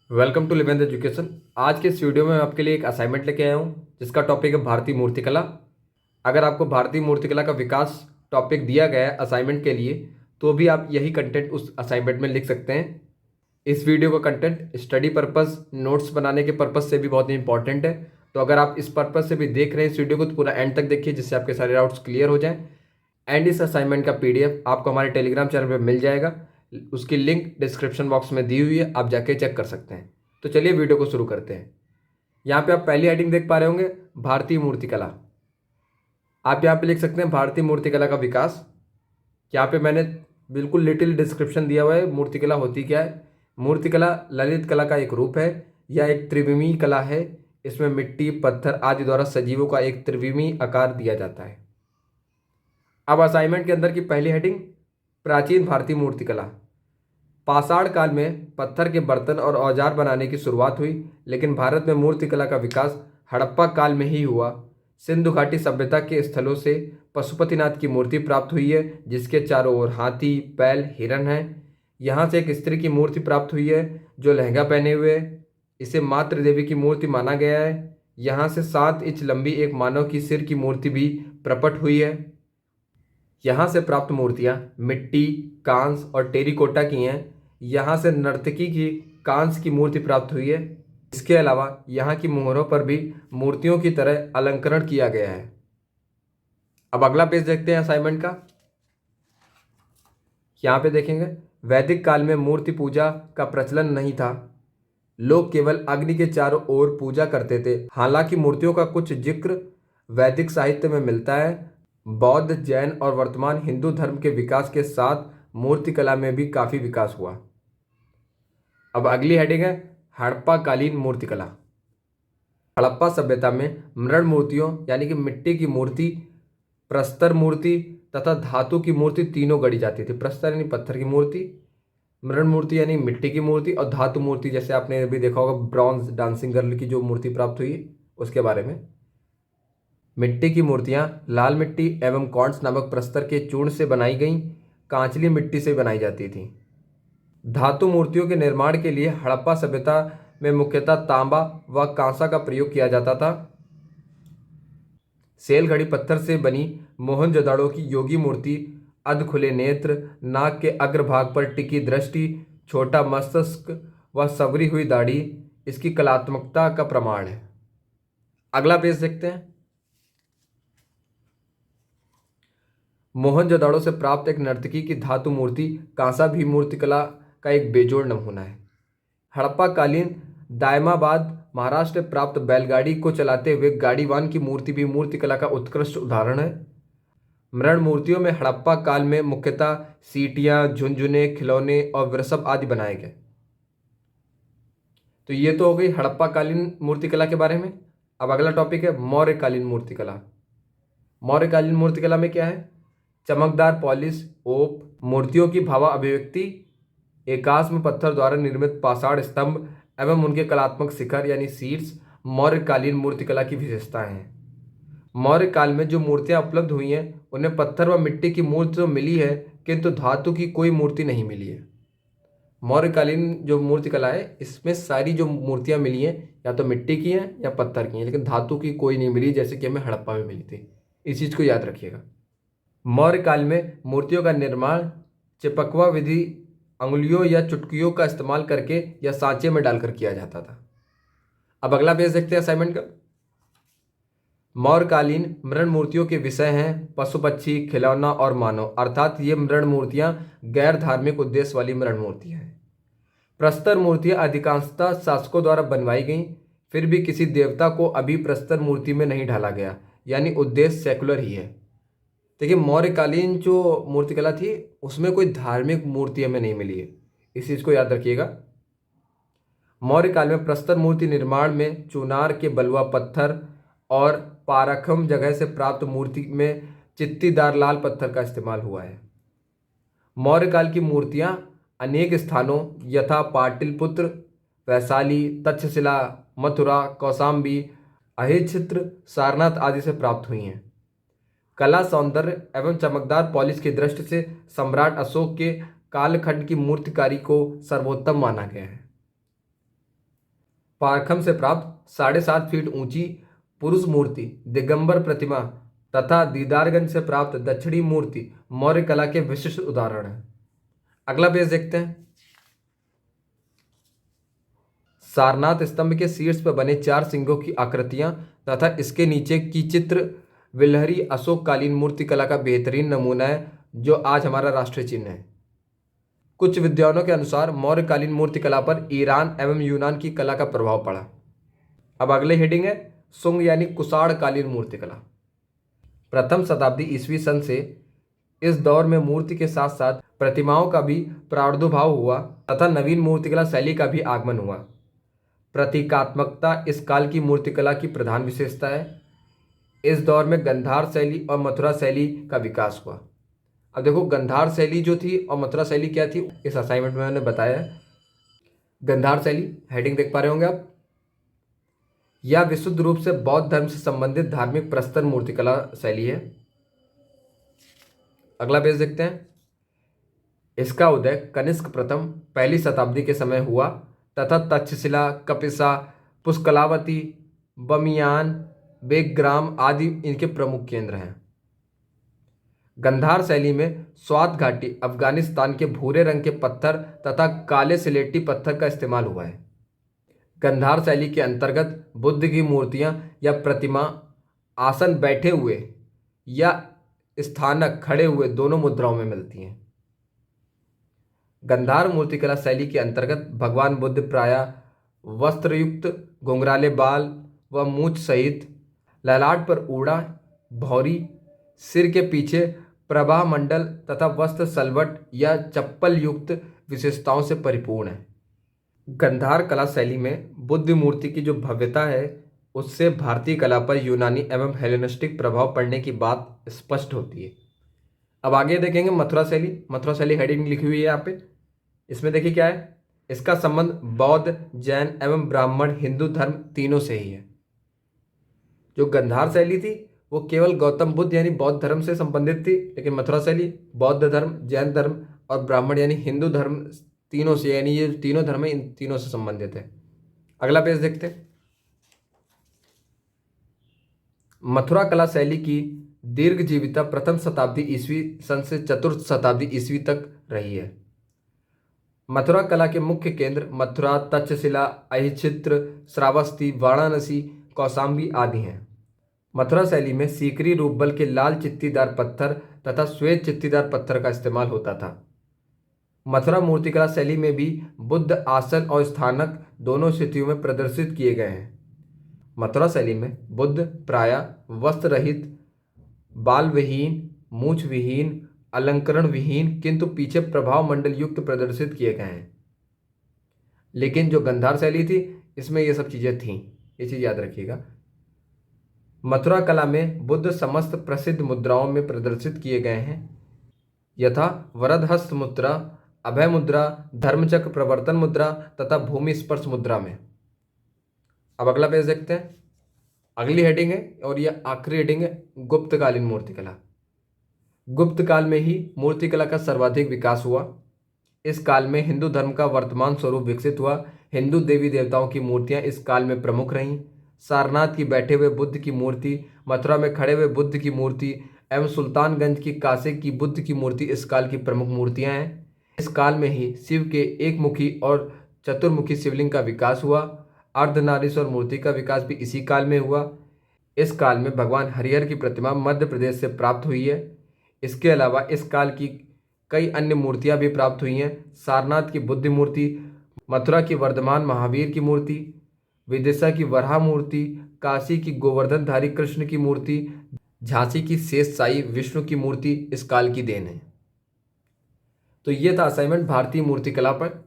Welcome to लिवेंथ education. आज के इस वीडियो में मैं आपके लिए एक असाइनमेंट लेके आया हूँ जिसका टॉपिक है भारतीय मूर्तिकला। अगर आपको भारतीय मूर्तिकला का विकास टॉपिक दिया गया है असाइनमेंट के लिए तो भी आप यही कंटेंट उस असाइनमेंट में लिख सकते हैं। इस वीडियो का कंटेंट स्टडी पर्पस नोट्स बनाने के पर्पस से भी बहुत ही इंपॉर्टेंट है। तो अगर आप इस पर्पस से भी देख रहे हैं इस वीडियो को तो पूरा एंड तक देखिए जिससे आपके सारे डाउट्स क्लियर हो जाएं। एंड इस असाइनमेंट का पीडीएफ आपको हमारे टेलीग्राम चैनल पर मिल जाएगा। उसकी लिंक डिस्क्रिप्शन बॉक्स में दी हुई है, आप जाके चेक कर सकते हैं। तो चलिए वीडियो को शुरू करते हैं। यहाँ पे आप पहली हेडिंग देख पा रहे होंगे, भारतीय मूर्तिकला। आप यहाँ पे लिख सकते हैं भारतीय मूर्तिकला का विकास। यहाँ पे मैंने बिल्कुल लिटिल डिस्क्रिप्शन दिया हुआ है मूर्तिकला होती क्या है। मूर्तिकला ललित कला का एक रूप है। यह एक त्रिविमीय कला है। इसमें मिट्टी पत्थर आदि द्वारा सजीवों का एक त्रिविमीय आकार दिया जाता है। अब असाइनमेंट के अंदर की पहली हेडिंग, प्राचीन भारतीय मूर्तिकला। पाषाण काल में पत्थर के बर्तन और औजार बनाने की शुरुआत हुई, लेकिन भारत में मूर्तिकला का विकास हड़प्पा काल में ही हुआ। सिंधु घाटी सभ्यता के स्थलों से पशुपतिनाथ की मूर्ति प्राप्त हुई है जिसके चारों ओर हाथी बैल हिरण हैं। यहाँ से एक स्त्री की मूर्ति प्राप्त हुई है जो लहंगा पहने हुए है। इसे मातृ देवी की मूर्ति माना गया है। यहाँ से 7 इंच लंबी एक मानव की सिर की मूर्ति भी प्रकट हुई है। यहाँ से प्राप्त मूर्तियाँ मिट्टी कांस और टेरिकोटा की हैं। यहाँ से नर्तकी की कांस की मूर्ति प्राप्त हुई है। इसके अलावा यहाँ की मोहरों पर भी मूर्तियों की तरह अलंकरण किया गया है। अब अगला पेज देखते हैं असाइनमेंट का। यहाँ पे देखेंगे, वैदिक काल में मूर्ति पूजा का प्रचलन नहीं था। लोग केवल अग्नि के चारों ओर पूजा करते थे। हालांकि मूर्तियों का कुछ जिक्र वैदिक साहित्य में मिलता है। बौद्ध जैन और वर्तमान हिंदू धर्म के विकास के साथ मूर्तिकला में भी काफी विकास हुआ। अब अगली हेडिंग है हड़प्पा कालीन मूर्तिकला। हड़प्पा सभ्यता में मृण मूर्तियों यानी कि मिट्टी की मूर्ति, प्रस्तर मूर्ति तथा धातु की मूर्ति तीनों गढ़ी जाती थी। प्रस्तर यानी पत्थर की मूर्ति, मृण मूर्ति यानी मिट्टी की मूर्ति और धातु मूर्ति जैसे आपने अभी देखा होगा ब्रॉन्ज डांसिंग गर्ल की जो मूर्ति प्राप्त हुई उसके बारे में। मिट्टी की मूर्तियां लाल मिट्टी एवं कॉर्न्स नामक प्रस्तर के चूर्ण से बनाई गई कांचली मिट्टी से बनाई जाती थी। धातु मूर्तियों के निर्माण के लिए हड़प्पा सभ्यता में मुख्यतः तांबा व कांसा का प्रयोग किया जाता था। सेल घड़ी पत्थर से बनी मोहनजोदड़ो की योगी मूर्ति अध खुले नेत्र, नाक के अग्रभाग पर टिकी दृष्टि, छोटा मस्तिष्क व सवरी हुई दाढ़ी इसकी कलात्मकता का प्रमाण है। अगला पेज देखते हैं। मोहनजोदड़ो से प्राप्त एक नर्तकी की धातु मूर्ति कांसा भी मूर्तिकला का एक बेजोड़ नमूना है। हड़प्पा कालीन दायमाबाद महाराष्ट्र में प्राप्त बैलगाड़ी को चलाते हुए गाड़ीवान की मूर्ति भी मूर्तिकला का उत्कृष्ट उदाहरण है। मृण मूर्तियों में हड़प्पा काल में मुख्यतः सीटियां, झुनझुने, खिलौने और वृषभ आदि बनाए गए। तो ये तो हो गई हड़प्पा कालीन मूर्तिकला के बारे में। अब अगला टॉपिक है मौर्यकालीन मूर्तिकला। मौर्यकालीन मूर्तिकला में क्या है, चमकदार पॉलिश ओप, मूर्तियों की भावा अभिव्यक्ति, एकाश्म पत्थर द्वारा निर्मित पाषाण स्तंभ एवं उनके कलात्मक शिखर यानी शीर्ष मौर्यकालीन मूर्तिकला की विशेषताएं हैं। मौर्य काल में जो मूर्तियां उपलब्ध हुई हैं उन्हें पत्थर व मिट्टी की मूर्ति तो मिली है किंतु धातु की कोई मूर्ति नहीं मिली है। मौर्यकालीन जो मूर्तिकला है इसमें सारी जो मूर्तियां मिली हैं या तो मिट्टी की हैं या पत्थर की हैं, लेकिन धातु की कोई नहीं मिली जैसे कि हमें हड़प्पा में मिली थी। इस चीज को याद रखिएगा। मौर्य काल में मूर्तियों का निर्माण चिपकवा विधि, अंगुलियों या चुटकियों का इस्तेमाल करके या सांचे में डालकर किया जाता था। अब अगला पेज देखते हैं असाइनमेंट का। मौर्यकालीन मृण मूर्तियों के विषय हैं पशु पक्षी, खिलौना और मानव, अर्थात ये मृण मूर्तियां गैर धार्मिक उद्देश्य वाली मृण मूर्तियां हैं। प्रस्तर मूर्तियां अधिकांशतः शासकों द्वारा बनवाई गई, फिर भी किसी देवता को अभी प्रस्तर मूर्ति में नहीं ढाला गया, यानी उद्देश्य सेकुलर ही है। देखिए मौर्यकालीन जो मूर्तिकला थी उसमें कोई धार्मिक मूर्ति हमें नहीं मिली है, इस चीज को याद रखिएगा। मौर्य काल में प्रस्तर मूर्ति निर्माण में चुनार के बलुआ पत्थर और पारखम जगह से प्राप्त मूर्ति में चित्तीदार लाल पत्थर का इस्तेमाल हुआ है। मौर्य काल की मूर्तियां अनेक स्थानों यथा पाटलिपुत्र, वैशाली, तक्षशिला, मथुरा, कौशाम्बी, अहिच्छित्र, सारनाथ आदि से प्राप्त हुई हैं। कला, सौंदर्य एवं चमकदार पॉलिश की दृष्टि से सम्राट अशोक के कालखंड की मूर्तिकारी को सर्वोत्तम माना गया है। पारखम से प्राप्त 7.5 फीट ऊंची पुरुष मूर्ति दिगंबर प्रतिमा तथा दीदारगंज से प्राप्त दक्षिणी मूर्ति मौर्य कला के विशिष्ट उदाहरण हैं। अगला पेज देखते हैं। सारनाथ स्तंभ के शीर्ष पर बने 4 सिंहों की आकृतियां तथा इसके नीचे की चित्र विलहरी अशोक कालीन मूर्तिकला का बेहतरीन नमूना है, जो आज हमारा राष्ट्रीय चिन्ह है। कुछ विद्वानों के अनुसार मौर्यकालीन मूर्तिकला पर ईरान एवं यूनान की कला का प्रभाव पड़ा। अब अगले हेडिंग है शुंग यानी कुषाण कालीन मूर्तिकला। प्रथम शताब्दी ईस्वी सन से इस दौर में मूर्ति के साथ साथ प्रतिमाओं का भी प्रादुर्भाव हुआ तथा नवीन मूर्तिकला शैली का भी आगमन हुआ। प्रतीकात्मकता इस काल की मूर्तिकला की प्रधान विशेषता है। इस दौर में गंधार शैली और मथुरा शैली का विकास हुआ। अब देखो, गंधार शैली जो थी और मथुरा शैली क्या थी, इस असाइनमेंट में मैंने बताया है। गंधार शैली हेडिंग देख पा रहे होंगे आप। यह विशुद्ध रूप से बौद्ध धर्म से संबंधित धार्मिक प्रस्तर मूर्तिकला शैली है। अगला पेज देखते हैं। इसका उदय कनिष्क प्रथम पहली शताब्दी के समय हुआ तथा तक्षशिला, कपिसा, पुष्कलावती, बमियान, बेग्राम आदि इनके प्रमुख केंद्र हैं। गंधार शैली में स्वात घाटी अफगानिस्तान के भूरे रंग के पत्थर तथा काले सिलेटी पत्थर का इस्तेमाल हुआ है। गंधार शैली के अंतर्गत बुद्ध की मूर्तियां या प्रतिमा आसन बैठे हुए या स्थानक खड़े हुए दोनों मुद्राओं में मिलती हैं। गंधार मूर्तिकला शैली के अंतर्गत भगवान बुद्ध प्रायः वस्त्रयुक्त, घुंघराले बाल व मूंछ सहित, ललाट पर ऊड़ा भौरी, सिर के पीछे प्रभा मंडल तथा वस्त्र सलवट या चप्पल युक्त विशेषताओं से परिपूर्ण है। गंधार कला शैली में बुद्ध मूर्ति की जो भव्यता है उससे भारतीय कला पर यूनानी एवं हेलेनिस्टिक प्रभाव पड़ने की बात स्पष्ट होती है। अब आगे देखेंगे मथुरा शैली। मथुरा शैली हेडिंग लिखी हुई है यहाँ पे। इसमें देखिए क्या है, इसका संबंध बौद्ध, जैन एवं ब्राह्मण हिंदू धर्म तीनों से ही है। जो गंधार शैली थी वो केवल गौतम बुद्ध यानी बौद्ध धर्म से संबंधित थी, लेकिन मथुरा शैली बौद्ध धर्म, जैन धर्म और ब्राह्मण यानी हिंदू धर्म तीनों से, यानी ये तीनों धर्म है, इन तीनों से संबंधित है। अगला पेज देखते हैं। मथुरा कला शैली की दीर्घ जीविता प्रथम शताब्दी ईस्वी सन से चतुर्थ शताब्दी ईस्वी तक रही है। मथुरा कला के मुख्य केंद्र मथुरा, तक्षशिला, अहिच्छित्र, श्रावस्ती, वाराणसी, कौशाम्बी आदि हैं। मथुरा शैली में सीकरी रूपबल के लाल चित्तीदार पत्थर तथा श्वेत चित्तीदार पत्थर का इस्तेमाल होता था। मथुरा मूर्तिकला शैली में भी बुद्ध आसन और स्थानक दोनों स्थितियों में प्रदर्शित किए गए हैं। मथुरा शैली में बुद्ध प्रायः वस्त्र रहित, बाल विहीन, मूछ विहीन, अलंकरण विहीन किंतु पीछे प्रभाव मंडल युक्त प्रदर्शित किए गए हैं। लेकिन जो गंधार शैली थी इसमें ये सब चीज़ें थीं, ये चीज़ याद रखिएगा। मथुरा कला में बुद्ध समस्त प्रसिद्ध मुद्राओं में प्रदर्शित किए गए हैं, यथा वरदहस्त मुद्रा, अभय मुद्रा, धर्मचक्र प्रवर्तन मुद्रा तथा भूमि स्पर्श मुद्रा में। अब अगला पेज देखते हैं। अगली हेडिंग है और यह आखिरी हेडिंग है गुप्तकालीन मूर्तिकला। गुप्त काल में ही मूर्तिकला का सर्वाधिक विकास हुआ। इस काल में हिंदू धर्म का वर्तमान स्वरूप विकसित हुआ। हिंदू देवी देवताओं की मूर्तियां इस काल में प्रमुख रहीं। सारनाथ की बैठे हुए बुद्ध की मूर्ति, मथुरा में खड़े हुए बुद्ध की मूर्ति एवं सुल्तानगंज की काशी की बुद्ध की मूर्ति इस काल की प्रमुख मूर्तियां हैं। इस काल में ही शिव के एकमुखी और चतुर्मुखी शिवलिंग का विकास हुआ। अर्धनारीश्वर मूर्ति का विकास भी इसी काल में हुआ। इस काल में भगवान हरिहर की प्रतिमा मध्य प्रदेश से प्राप्त हुई है। इसके अलावा इस काल की कई अन्य मूर्तियां भी प्राप्त हुई हैं। सारनाथ की बुद्ध मूर्ति, मथुरा की वर्धमान महावीर की मूर्ति, विदिशा की वराह मूर्ति, काशी की गोवर्धनधारी कृष्ण की मूर्ति, झांसी की शेष साई विष्णु की मूर्ति इस काल की देन है। तो ये था असाइनमेंट भारतीय मूर्तिकला पर।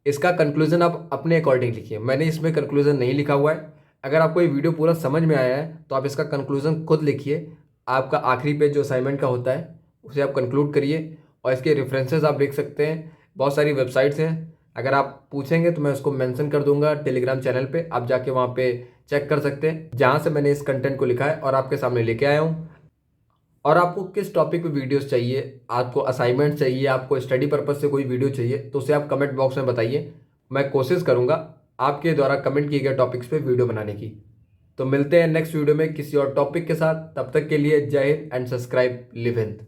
इसका कंक्लूजन आप अपने अकॉर्डिंग लिखिए, मैंने इसमें कंक्लूजन नहीं लिखा हुआ है। अगर आपको ये वीडियो पूरा समझ में आया है तो आप इसका कंक्लूजन खुद लिखिए। आपका आखिरी पेज जो असाइनमेंट का होता है उसे आप कंक्लूड करिए और इसके रेफरेंसेस आप देख सकते हैं। बहुत सारी वेबसाइट्स हैं, अगर आप पूछेंगे तो मैं उसको मेंशन कर दूंगा टेलीग्राम चैनल पे, आप जाके वहाँ पे चेक कर सकते हैं जहाँ से मैंने इस कंटेंट को लिखा है और आपके सामने लेके आया हूँ। और आपको किस टॉपिक पे वीडियोस चाहिए, आपको असाइनमेंट चाहिए, आपको स्टडी पर्पस से कोई वीडियो चाहिए, तो उसे आप कमेंट बॉक्स में बताइए। मैं कोशिश करूँगा आपके द्वारा कमेंट किए गए टॉपिक्स पे वीडियो बनाने की। तो मिलते हैं नेक्स्ट वीडियो में किसी और टॉपिक के साथ। तब तक के लिए जय Hind and subscribe live Hind.